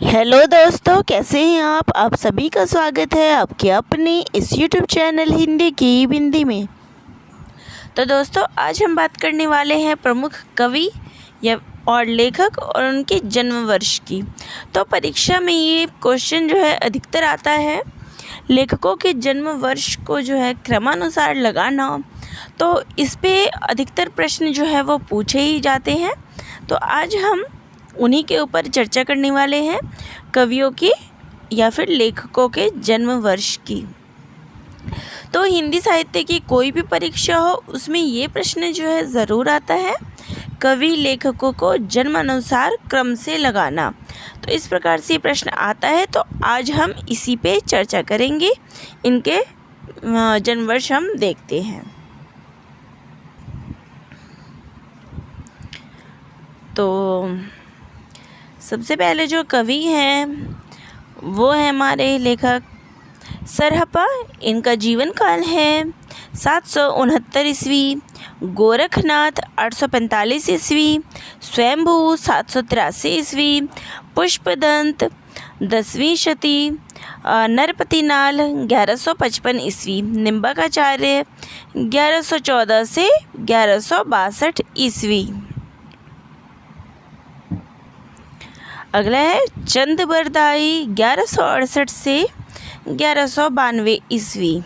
Hello दोस्तों, कैसे हैं आप सभी का स्वागत है आपके अपने इस यूट्यूब चैनल हिंदी की बिंदी में। तो दोस्तों, आज हम बात करने वाले हैं प्रमुख कवि या और लेखक और उनके जन्म वर्ष की। तो परीक्षा में ये क्वेश्चन जो है अधिकतर आता है, लेखकों के जन्म वर्ष को जो है क्रमानुसार लगाना। तो इस पे अधिकतर प्रश्न जो है वो पूछे ही जाते हैं। तो आज हम उन्हीं के ऊपर चर्चा करने वाले हैं, कवियों की या फिर लेखकों के जन्म वर्ष की। तो हिंदी साहित्य की कोई भी परीक्षा हो, उसमें ये प्रश्न जो है ज़रूर आता है, कवि लेखकों को जन्मानुसार क्रम से लगाना। तो इस प्रकार से प्रश्न आता है, तो आज हम इसी पे चर्चा करेंगे। इनके जन्म वर्ष हम देखते हैं। तो सबसे पहले जो कवि हैं वो है हमारे लेखक सरहपा। इनका जीवन काल है 769 ईस्वी, गोरखनाथ 845 ईस्वी, स्वयंभू 783 ईस्वी, पुष्पदंत 10वीं शती, नरपतिनाल 1155 ईस्वी, निम्बकाचार्य 1114 से 1162 ईस्वी। अगला है चंद बरदाई 1168 से 1192 ईस्वी,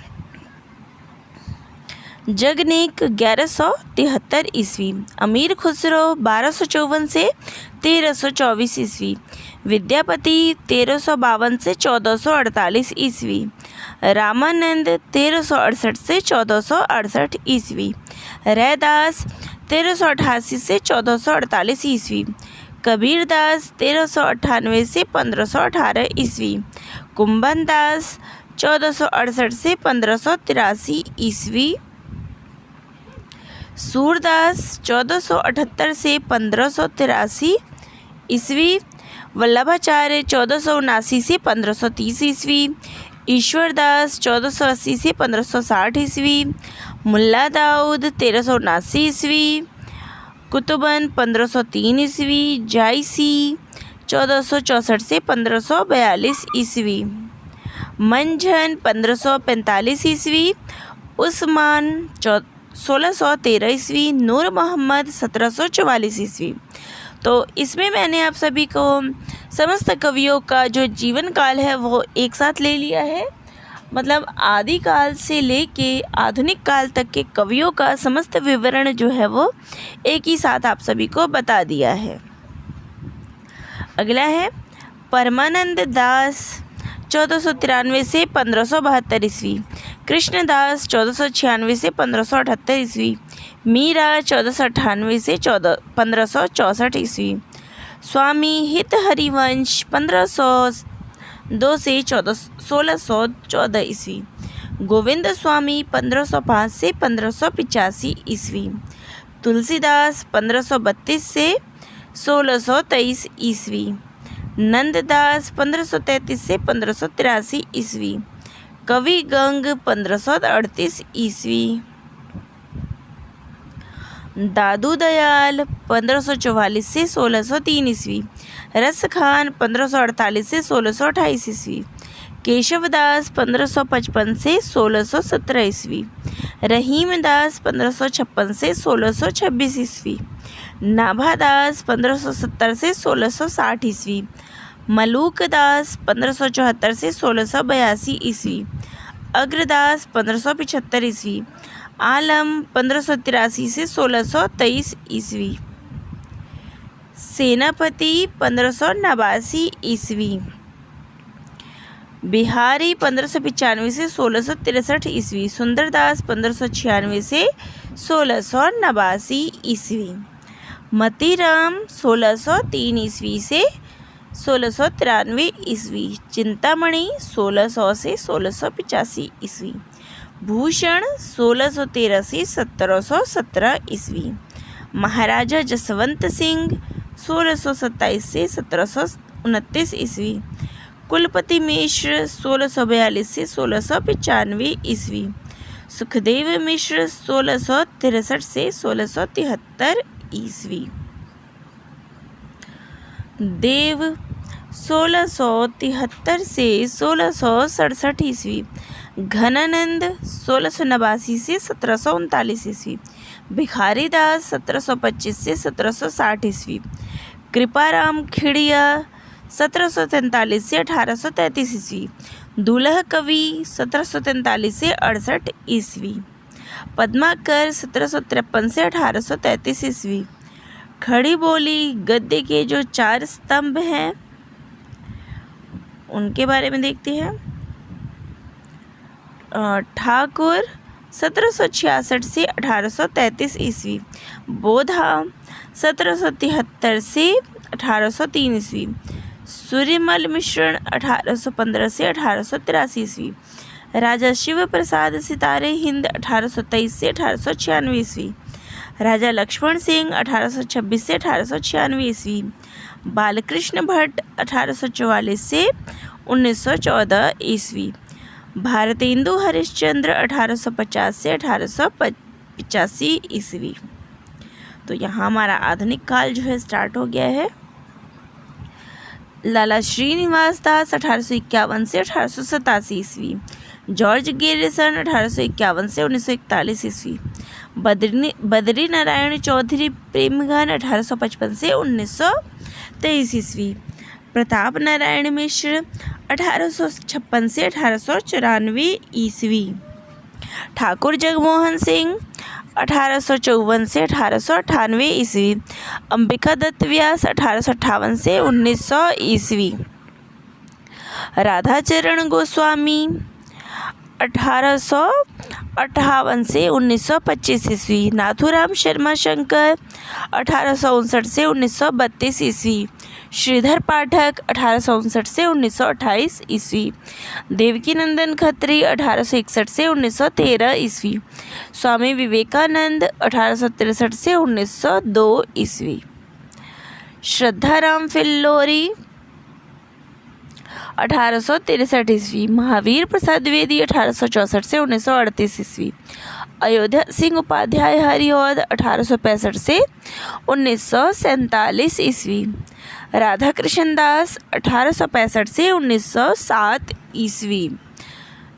जगनेक 1173 ईस्वी, अमीर खुसरो 1254 से 1324 ईस्वी, विद्यापति 1352 से 1448 ईस्वी, रामानंद 1368 से 1468 ईस्वी, रैदास 1388 से 1448 ईस्वी, कबीरदास 1398 से 1518 ईस्वी, कुंभनदास 1468 से 1583 ईस्वी, सूरदास 1478 से 1583 ईस्वी, वल्लभाचार्य 1479 से 1530 ईस्वी, ईश्वरदास 1480 से 1560 ईस्वी, मुल्ला दाऊद 1379 ईस्वी, कुतुबन 1503 ईस्वी, जायसी 1464 से 1542 ईस्वी, मंझन 1545 ईस्वी, उस्मान 1613 ईस्वी, नूर मोहम्मद 1744 ईस्वी। तो इसमें मैंने आप सभी को समस्त कवियों का जो जीवन काल है वो एक साथ ले लिया है। मतलब आदिकाल से लेके आधुनिक काल तक के कवियों का समस्त विवरण जो है वो एक ही साथ आप सभी को बता दिया है। अगला है परमानंद दास 1493 से 1572 ईस्वी, कृष्णदास 1496 से 1578 ईस्वी, मीरा 1498 से 1564 ईस्वी, स्वामी हित हरिवंश 1502 से 1614 ईस्वी, गोविंद स्वामी 1505 से 1585 ईस्वी, तुलसीदास 1532 से 1623 ईस्वी, नंददास 1533 से 1583 ईस्वी, कवि गंग 1538 ईस्वी, दादू दयाल 1544 से 1603 ईस्वी, रसखान 1548 से 1628 ईस्वी, केशवदास 1555 से 1617 ईस्वी, रहीमदास 1556 से 1626 ईस्वी, नाभादास 1570 से 1660 ईस्वी, मलूकदास 1574 से 1682 ईस्वी, अग्रदास 1575 ईस्वी, आलम 1583 से 1623 ईस्वी, सेनापति 1589 ईस्वी, बिहारी 1595 से 1663 ईस्वी, सुंदरदास 1596 से 1689 ईस्वी, मतीराम 1603 ईस्वी से 1693 ईस्वी, चिंतामणि 1600 से 1685 ईस्वी, भूषण 1613 से 1717 ईस्वी, महाराजा जसवंत सिंह 1627 से 1729 ईस्वी, कुलपति मिश्र 1642 से 1695 ईस्वी, सुखदेव मिश्र 1663 से 1673 ईस्वी, देव 1673 से 1667 ईस्वी, घनानंद 1689 से 1739 ईस्वी, भिखारी दास 1725 से 1760 ईस्वी, कृपाराम खिड़िया 1743 से 1833 ईस्वी, दुलह कवि 1743 से 68 ईस्वी, पद्माकर 1753 से 1833 ईस्वी। खड़ी बोली गद्य के जो 4 स्तंभ हैं उनके बारे में देखते हैं। ठाकुर 1766 से 1833 ईस्वी, बोधा 1773 से 1803 ईस्वी, सूर्यमल मिश्रण 1815 से 1883 ईस्वी, राजा शिव प्रसाद सितारे हिंद 1823 से 1896 ईस्वी, राजा लक्ष्मण सिंह 1826 से 1896 ईस्वी, बालकृष्ण भट्ट 1844 से 1914 ईस्वी, भारतेंदु हरिश्चंद्र 1850 से 1885 ईस्वी। तो यहाँ हमारा आधुनिक काल जो है स्टार्ट हो गया है। लाला श्रीनिवास दास 1851 से 1887 ईस्वी, जॉर्ज गैरिसन 1851 से 1941 ईस्वी, बद्री नारायण चौधरी प्रेमघन 1855 से 1923 ईस्वी, प्रताप नारायण मिश्र 1856 से 1894 ईस्वी, ठाकुर जगमोहन सिंह 1854 से 1898 ईस्वी, अंबिका दत्त व्यास 1858 से 1900 ईस्वी, राधाचरण गोस्वामी 1858 से 1925 ईस्वी, नाथूराम शर्मा शंकर 1859 से 1932 ईस्वी, श्रीधर पाठक 1859 से 1928 ईस्वी, देवकीनंदन खत्री 1861 से 1913 ईस्वी, स्वामी विवेकानंद 1863 से 1902 ईस्वी, श्रद्धाराम फिल्लोरी 1863 ईस्वी, महावीर प्रसाद द्विवेदी 1864 से 1938 ईस्वी, अयोध्या सिंह उपाध्याय हरिऔध 1865 से 1947 ईस्वी, राधा कृष्ण दास 1865 से 1907 ईस्वी,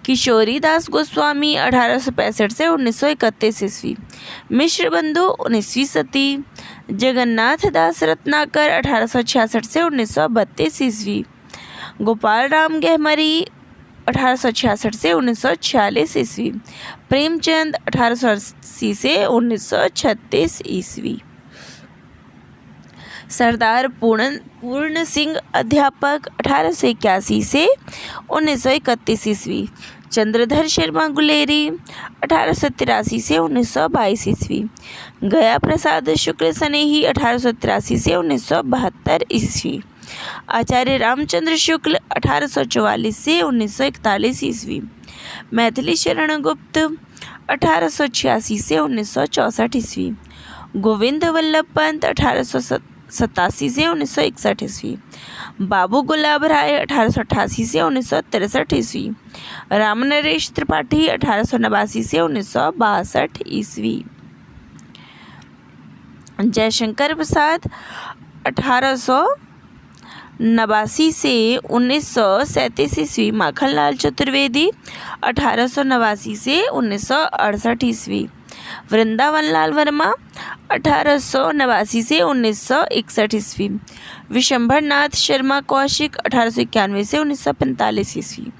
किशोरी दास गोस्वामी 1865 से 1931 ईस्वी, मिश्र बंधु 19वीं सदी, जगन्नाथ दास रत्नाकर 1866 से 1932 ईस्वी, गोपाल राम गहमरी 1866 से 1946 ईस्वी, प्रेमचंद 1880 से 1936 ईस्वी, सरदार पूर्ण सिंह अध्यापक 1881 से 1931 ईस्वी, चंद्रधर शर्मा गुलेरी 1883 से 1922 ईस्वी, गया प्रसाद शुक्ल सनेही 1883 से 1972 ईस्वी, आचार्य रामचंद्र शुक्ल 1844 से 1941 ईस्वी, मैथिली शरण गुप्त 1886 से 1964 ईस्वी, गोविंद वल्लभ पंत 1887 से 1961 ईस्वी, बाबू गुलाब राय 1888 से 1963 ईस्वी, रामनरेश त्रिपाठी 1889 से 1962 ईस्वी, जयशंकर प्रसाद 1889 से 1937 ईस्वी, माखनलाल चतुर्वेदी 1889 से 1968 ईस्वी, वृंदावन लाल वर्मा 1889 से 1961 ईस्वी, विशंभर नाथ शर्मा कौशिक 1891 से 1945 ईस्वी,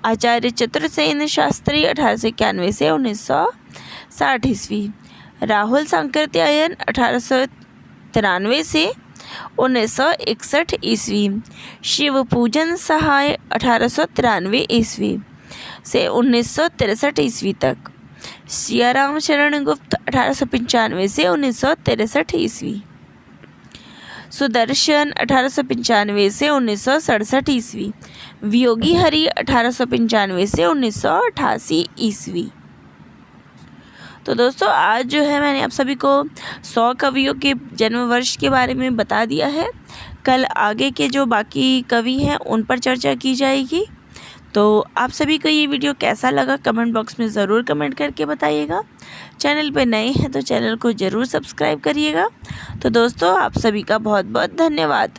आचार्य चतुर्सेन शास्त्री 1891 से 1960 ईस्वी, राहुल सांकृत्यायन 1893 से 1961 ईस्वी, शिव पूजन सहाय 1893 ईस्वी से 1963 ईस्वी तक, सियाराम शरण गुप्त 1895 से 1963 ईस्वी, सुदर्शन 1895 से 1967 ईस्वी, वियोगी हरि 1895 से 1988 ईस्वी। तो दोस्तों आज जो है मैंने आप सभी को 100 कवियों के जन्म वर्ष के बारे में बता दिया है। कल आगे के जो बाकी कवि हैं उन पर चर्चा की जाएगी। तो आप सभी को ये वीडियो कैसा लगा कमेंट बॉक्स में ज़रूर कमेंट करके बताइएगा। चैनल पे नए हैं तो चैनल को ज़रूर सब्सक्राइब करिएगा। तो दोस्तों आप सभी का बहुत बहुत धन्यवाद।